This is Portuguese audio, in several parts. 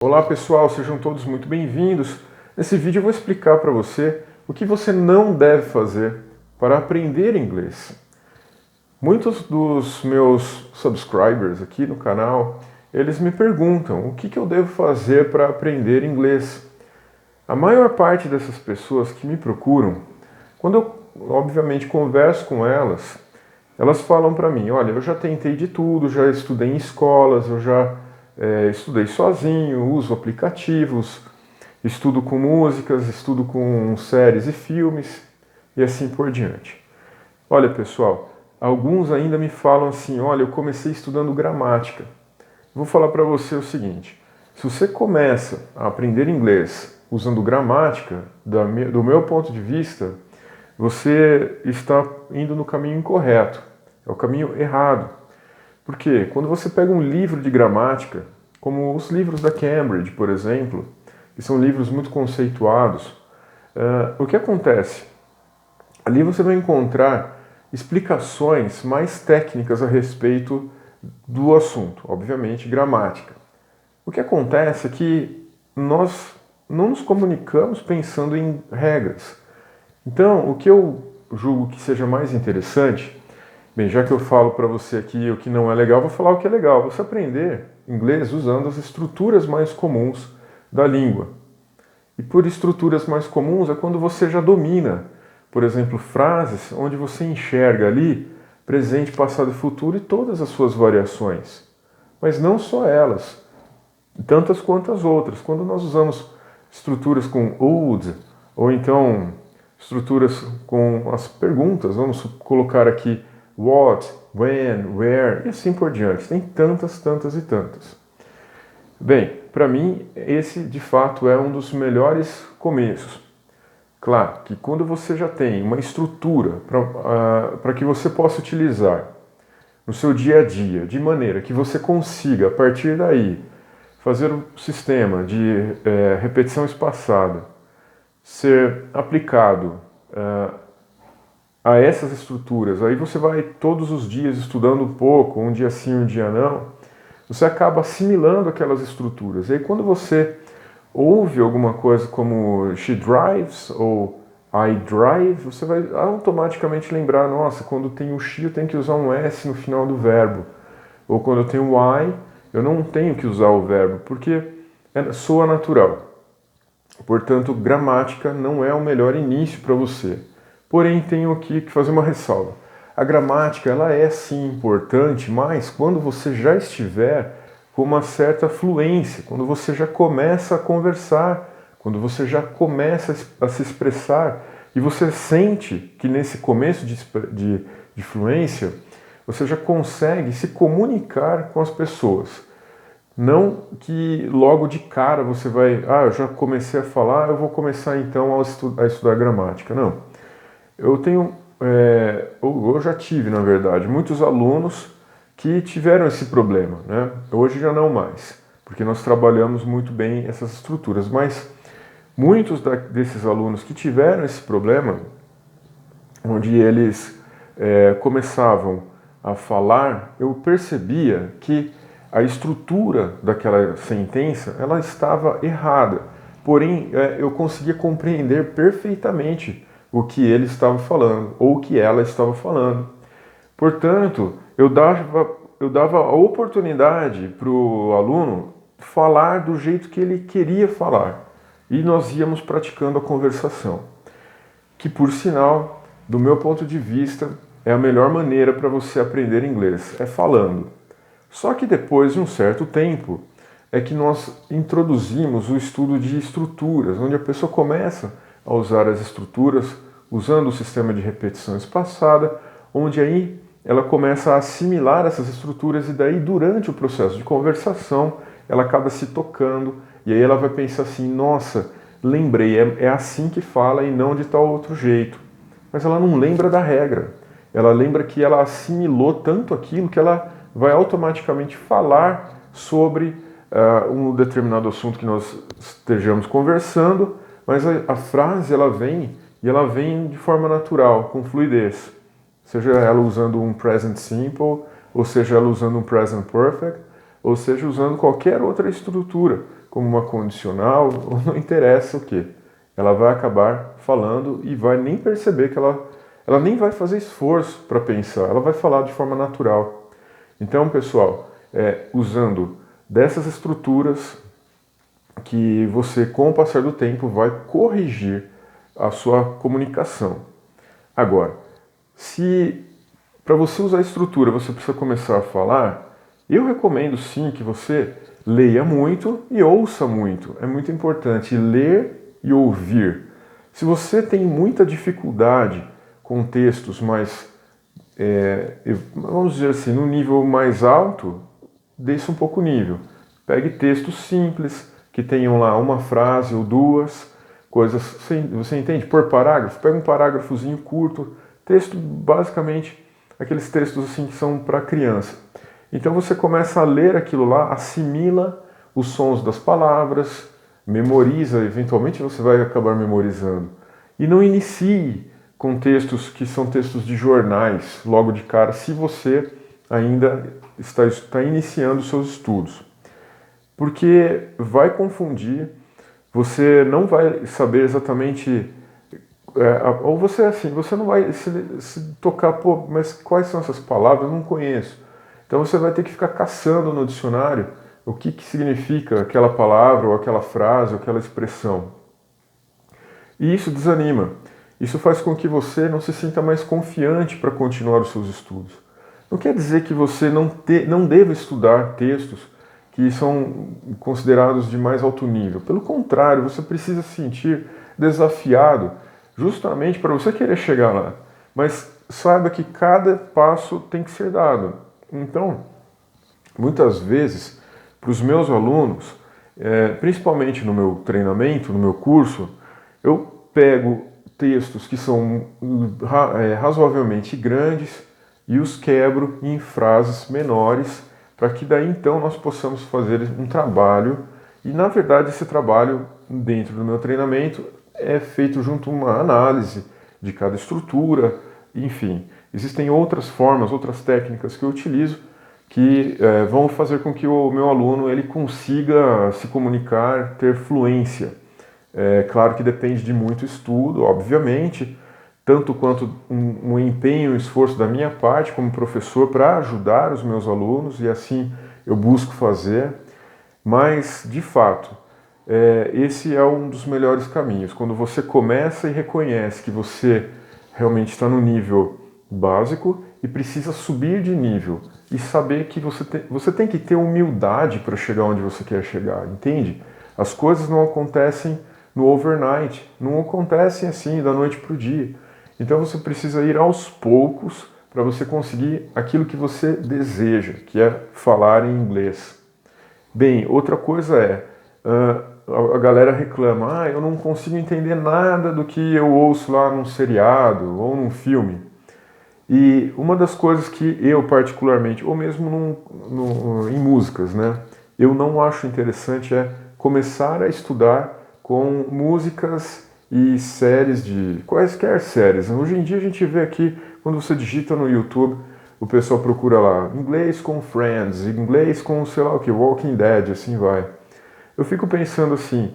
Olá pessoal, sejam todos muito bem-vindos. Nesse vídeo eu vou explicar para você o que você não deve fazer para aprender inglês. Muitos dos meus subscribers aqui no canal, eles me perguntam o que eu devo fazer para aprender inglês. A maior parte dessas pessoas que me procuram, quando eu obviamente converso com elas, elas falam para mim, olha, eu já tentei de tudo, já estudei em escolas, eu já estudei sozinho, uso aplicativos, estudo com músicas, estudo com séries e filmes e assim por diante. Olha pessoal, alguns ainda me falam assim, olha, eu comecei estudando gramática. Vou falar para você o seguinte, se você começa a aprender inglês usando gramática, do meu ponto de vista, você está indo no caminho incorreto, é o caminho errado. Porque quando você pega um livro de gramática, como os livros da Cambridge, por exemplo, que são livros muito conceituados, o que acontece? Ali você vai encontrar explicações mais técnicas a respeito do assunto, obviamente gramática. O que acontece é que nós não nos comunicamos pensando em regras. Então, o que eu julgo que seja mais interessante, bem, já que eu falo para você aqui o que não é legal, vou falar o que é legal. Você aprender inglês usando as estruturas mais comuns da língua. E por estruturas mais comuns é quando você já domina, por exemplo, frases onde você enxerga ali presente, passado e futuro e todas as suas variações. Mas não só elas, tantas quanto as outras. Quando nós usamos estruturas com would, ou então estruturas com as perguntas, vamos colocar aqui what, when, where e assim por diante. Tem tantas, tantas e tantas. Bem, para mim, esse de fato é um dos melhores começos. Claro que quando você já tem uma estrutura para que você possa utilizar no seu dia a dia, de maneira que você consiga, a partir daí, fazer o sistema de repetição espaçada ser aplicado a essas estruturas, aí você vai todos os dias estudando um pouco, um dia sim, um dia não, você acaba assimilando aquelas estruturas. E aí quando você ouve alguma coisa como she drives ou I drive, você vai automaticamente lembrar, nossa, quando tem o she eu tenho que usar um S no final do verbo. Ou quando eu tenho o I, eu não tenho que usar o verbo, porque soa natural. Portanto, gramática não é o melhor início para você. Porém, tenho aqui que fazer uma ressalva. A gramática ela é sim importante, mas quando você já estiver com uma certa fluência, quando você já começa a conversar, quando você já começa a se expressar e você sente que nesse começo de fluência você já consegue se comunicar com as pessoas. Não que logo de cara você vai, eu já comecei a falar, eu vou começar então a estudar gramática. Não. Eu tenho, eu já tive, na verdade, muitos alunos que tiveram esse problema, né? Hoje já não mais, porque nós trabalhamos muito bem essas estruturas, mas muitos desses alunos que tiveram esse problema, onde eles começavam a falar, eu percebia que a estrutura daquela sentença ela estava errada. Porém, eu conseguia compreender perfeitamente o que ele estava falando ou o que ela estava falando. Portanto, eu dava a oportunidade para o aluno falar do jeito que ele queria falar. E nós íamos praticando a conversação. Que, por sinal, do meu ponto de vista, é a melhor maneira para você aprender inglês, é falando. Só que depois de um certo tempo, é que nós introduzimos o estudo de estruturas, onde a pessoa começa a usar as estruturas, usando o sistema de repetição espaçada, onde aí ela começa a assimilar essas estruturas e daí durante o processo de conversação ela acaba se tocando e aí ela vai pensar assim, nossa, lembrei, é assim que fala e não de tal outro jeito. Mas ela não lembra da regra. Ela lembra que ela assimilou tanto aquilo que ela vai automaticamente falar sobre um determinado assunto que nós estejamos conversando, mas a frase ela vem e ela vem de forma natural, com fluidez. Seja ela usando um present simple, ou seja ela usando um present perfect, ou seja usando qualquer outra estrutura. como uma condicional, não interessa o que. Ela vai acabar falando e vai nem perceber que ela nem vai fazer esforço para pensar, ela vai falar de forma natural. Então, pessoal, usando dessas estruturas que você, com o passar do tempo, vai corrigir a sua comunicação. Agora, se para você usar a estrutura você precisa começar a falar, eu recomendo sim que você leia muito e ouça muito. É muito importante ler e ouvir. Se você tem muita dificuldade com textos mais, vamos dizer assim, no nível mais alto, desça um pouco o nível. Pegue textos simples, que tenham lá uma frase ou duas, coisas, você entende? Por parágrafo, pega um parágrafozinho curto, texto basicamente, aqueles textos assim que são para criança. Então você começa a ler aquilo lá, assimila os sons das palavras, memoriza, eventualmente você vai acabar memorizando. E não inicie com textos que são textos de jornais logo de cara, se você ainda está iniciando os seus estudos. Porque vai confundir, você não vai saber exatamente, ou você assim, você não vai se tocar, pô, mas quais são essas palavras? Eu não conheço. Então você vai ter que ficar caçando no dicionário o que significa aquela palavra, ou aquela frase, ou aquela expressão. E isso desanima. Isso faz com que você não se sinta mais confiante para continuar os seus estudos. Não quer dizer que você não deva estudar textos que são considerados de mais alto nível. Pelo contrário, você precisa se sentir desafiado justamente para você querer chegar lá. Mas saiba que cada passo tem que ser dado. Então, muitas vezes, para os meus alunos, principalmente no meu treinamento, no meu curso, eu pego textos que são razoavelmente grandes e os quebro em frases menores, para que daí então nós possamos fazer um trabalho, e na verdade esse trabalho dentro do meu treinamento é feito junto a uma análise de cada estrutura, enfim. Existem outras formas, outras técnicas que eu utilizo que vão fazer com que o meu aluno ele consiga se comunicar, ter fluência. Claro que depende de muito estudo, obviamente, tanto quanto um empenho e esforço da minha parte como professor para ajudar os meus alunos, e assim eu busco fazer, mas, de fato, esse é um dos melhores caminhos. Quando você começa e reconhece que você realmente está no nível básico e precisa subir de nível e saber que você tem que ter humildade para chegar onde você quer chegar, entende? As coisas não acontecem no overnight, não acontecem assim da noite para o dia. Então você precisa ir aos poucos para você conseguir aquilo que você deseja, que é falar em inglês. Bem, outra coisa a galera reclama, eu não consigo entender nada do que eu ouço lá num seriado ou num filme. E uma das coisas que eu particularmente, ou mesmo em músicas, né, eu não acho interessante é começar a estudar com músicas e séries de quaisquer séries. Hoje em dia a gente vê aqui, quando você digita no YouTube, o pessoal procura lá, inglês com Friends, inglês com sei lá o que, Walking Dead, assim vai. Eu fico pensando assim,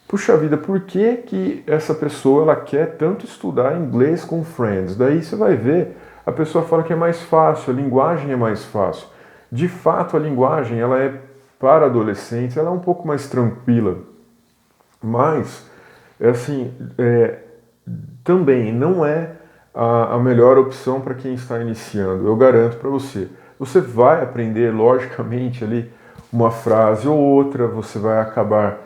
puxa vida, por que essa pessoa ela quer tanto estudar inglês com Friends? Daí você vai ver, a pessoa fala que é mais fácil, a linguagem é mais fácil. De fato, a linguagem ela é para adolescentes, ela é um pouco mais tranquila. Mas, também não é a melhor opção para quem está iniciando, eu garanto para você. Você vai aprender, logicamente, ali uma frase ou outra, você vai acabar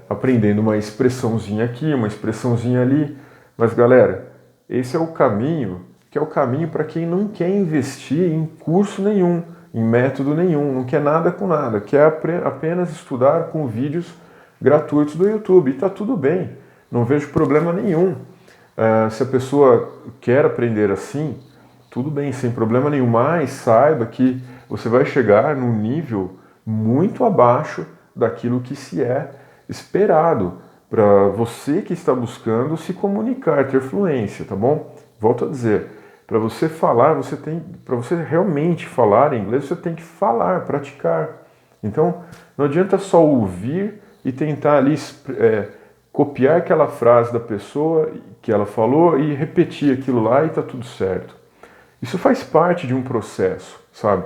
aprendendo uma expressãozinha aqui, uma expressãozinha ali, mas galera, esse é o caminho, que é o caminho para quem não quer investir em curso nenhum, em método nenhum, não quer nada com nada, quer apenas estudar com vídeos gratuitos do YouTube, e está tudo bem, não vejo problema nenhum. Se a pessoa quer aprender assim, tudo bem, sem problema nenhum, mas saiba que você vai chegar num nível muito abaixo daquilo que se é esperado para você que está buscando se comunicar, ter fluência, tá bom? Volto a dizer, para você falar, para você realmente falar em inglês, você tem que falar, praticar. Então, não adianta só ouvir e tentar ali copiar aquela frase da pessoa que ela falou e repetir aquilo lá e tá tudo certo. Isso faz parte de um processo, sabe?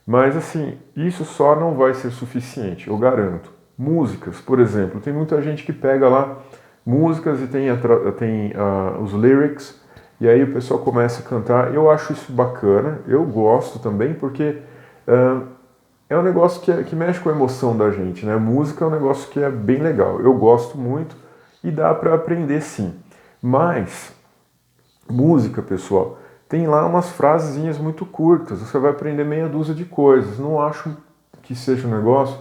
Mas assim, isso só não vai ser suficiente, eu garanto. Músicas, por exemplo, tem muita gente que pega lá músicas e tem os lyrics, e aí o pessoal começa a cantar. Eu acho isso bacana, eu gosto também, porque é um negócio que mexe com a emoção da gente, né? Música é um negócio que é bem legal, eu gosto muito e dá para aprender sim. Mas, música, pessoal, tem lá umas frasezinhas muito curtas, você vai aprender meia dúzia de coisas. Não acho que seja um negócio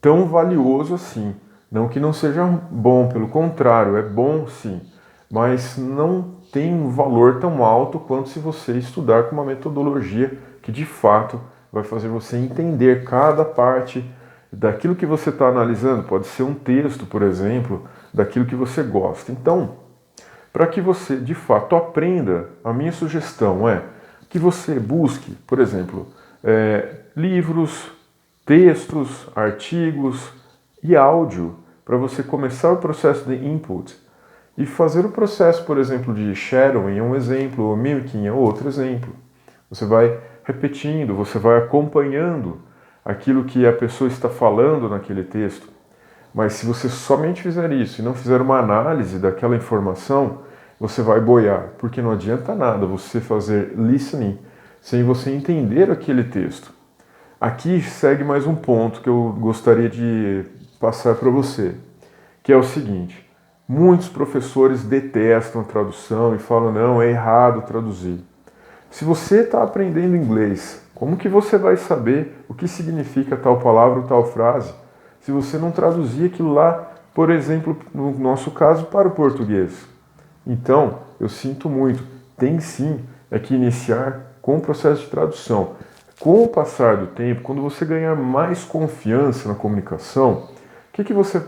tão valioso assim. Não que não seja bom, pelo contrário, é bom sim, mas não tem um valor tão alto quanto se você estudar com uma metodologia que de fato vai fazer você entender cada parte daquilo que você está analisando. Pode ser um texto, por exemplo, daquilo que você gosta. Então, para que você de fato aprenda, a minha sugestão é que você busque, por exemplo, livros, textos, artigos e áudio para você começar o processo de input e fazer o processo, por exemplo, de shadowing é um exemplo, ou mimicking é outro exemplo. Você vai repetindo, você vai acompanhando aquilo que a pessoa está falando naquele texto. Mas se você somente fizer isso e não fizer uma análise daquela informação, você vai boiar, porque não adianta nada você fazer listening sem você entender aquele texto. Aqui segue mais um ponto que eu gostaria de passar para você, que é o seguinte: muitos professores detestam a tradução e falam, não, é errado traduzir. Se você está aprendendo inglês, como que você vai saber o que significa tal palavra ou tal frase se você não traduzir aquilo lá, por exemplo, no nosso caso, para o português? Então, eu sinto muito, tem sim que iniciar com o processo de tradução. Com o passar do tempo, quando você ganhar mais confiança na comunicação, o que você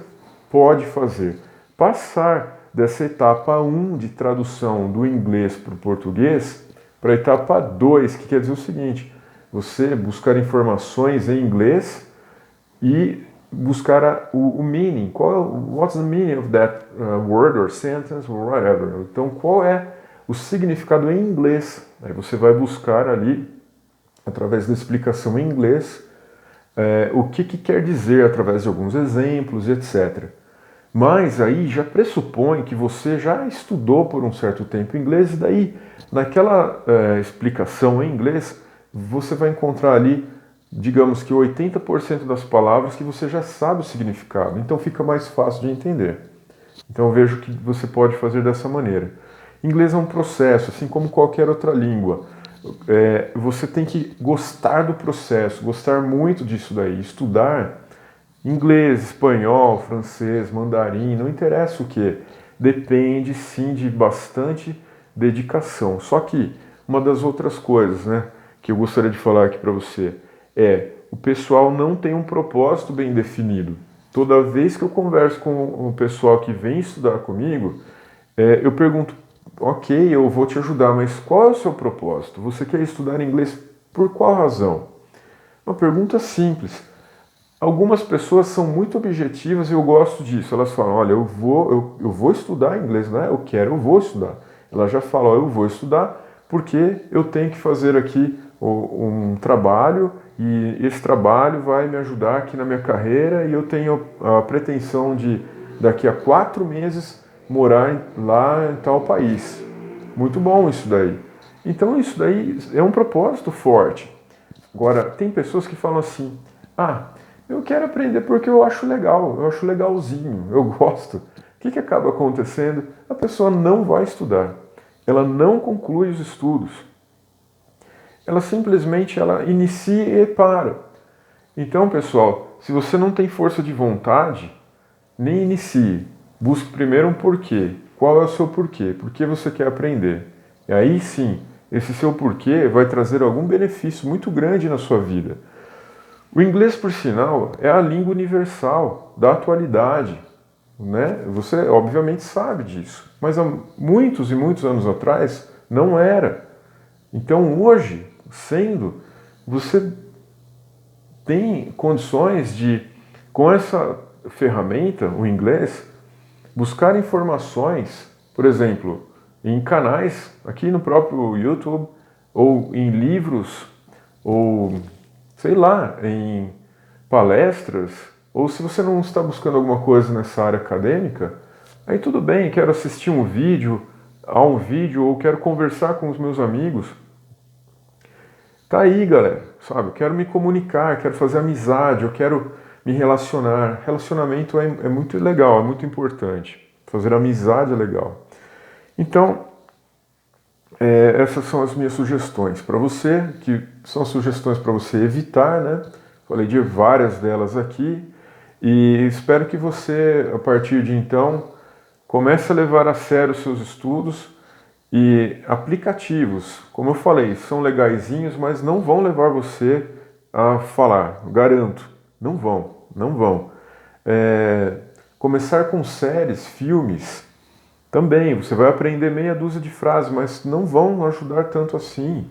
pode fazer? Passar dessa etapa 1 de tradução do inglês para o português para a etapa 2, que quer dizer o seguinte: você buscar informações em inglês e buscar o meaning. What's the meaning of that word or sentence or whatever? Então, qual é o significado em inglês? Aí você vai buscar ali, através da explicação em inglês, o que quer dizer através de alguns exemplos, etc. Mas aí já pressupõe que você já estudou por um certo tempo inglês e daí, naquela explicação em inglês, você vai encontrar ali, digamos que 80% das palavras que você já sabe o significado. Então fica mais fácil de entender. Então eu vejo que você pode fazer dessa maneira. Inglês é um processo, assim como qualquer outra língua. Você tem que gostar do processo, gostar muito disso daí, estudar inglês, espanhol, francês, mandarim, não interessa o que, depende sim de bastante dedicação. Só que uma das outras coisas, né, que eu gostaria de falar aqui para você o pessoal não tem um propósito bem definido. Toda vez que eu converso com o pessoal que vem estudar comigo, eu pergunto, ok, eu vou te ajudar, mas qual é o seu propósito? Você quer estudar inglês por qual razão? Uma pergunta simples. Algumas pessoas são muito objetivas e eu gosto disso. Elas falam, olha, eu vou estudar inglês, não é eu quero, eu vou estudar. Ela já fala, eu vou estudar porque eu tenho que fazer aqui um trabalho e esse trabalho vai me ajudar aqui na minha carreira e eu tenho a pretensão de, daqui a 4 meses, morar lá em tal país. Muito bom isso daí. Então isso daí é um propósito forte. Agora, tem pessoas que falam assim, eu quero aprender porque eu acho legal, eu acho legalzinho, eu gosto. O que acaba acontecendo? A pessoa não vai estudar, ela não conclui os estudos. Ela simplesmente inicia e para. Então, pessoal, se você não tem força de vontade, nem inicie. Busque primeiro um porquê. Qual é o seu porquê? Por que você quer aprender? E aí sim, esse seu porquê vai trazer algum benefício muito grande na sua vida. O inglês, por sinal, é a língua universal da atualidade, né? Você obviamente sabe disso, mas há muitos e muitos anos atrás não era. Então hoje, você tem condições de, com essa ferramenta, o inglês, buscar informações, por exemplo, em canais, aqui no próprio YouTube, ou em livros, ou sei lá, em palestras, ou se você não está buscando alguma coisa nessa área acadêmica, aí tudo bem, quero assistir um vídeo, ou quero conversar com os meus amigos. Tá aí, galera, sabe? Eu quero me comunicar, quero fazer amizade, eu quero me relacionar. Relacionamento é muito legal, é muito importante. Fazer amizade é legal. Então, essas são as minhas sugestões para você, que são sugestões para você evitar, né? Falei de várias delas aqui e espero que você, a partir de então, comece a levar a sério os seus estudos e aplicativos, como eu falei, são legaizinhos, mas não vão levar você a falar, garanto, não vão, não vão. Começar com séries, filmes, também, você vai aprender meia dúzia de frases, mas não vão ajudar tanto assim.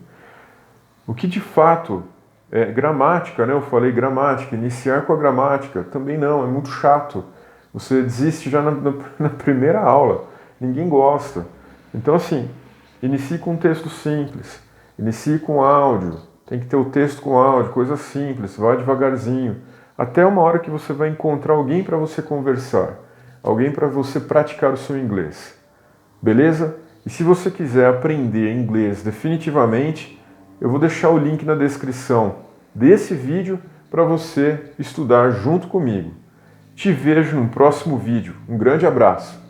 O que de fato é gramática, né? Eu falei gramática, iniciar com a gramática, também não, é muito chato. Você desiste já na primeira aula, ninguém gosta. Então assim, inicie com um texto simples, inicie com áudio, tem que ter o texto com áudio, coisa simples, vai devagarzinho, até uma hora que você vai encontrar alguém para você conversar, alguém para você praticar o seu inglês. Beleza? E se você quiser aprender inglês definitivamente, eu vou deixar o link na descrição desse vídeo para você estudar junto comigo. Te vejo no próximo vídeo. Um grande abraço!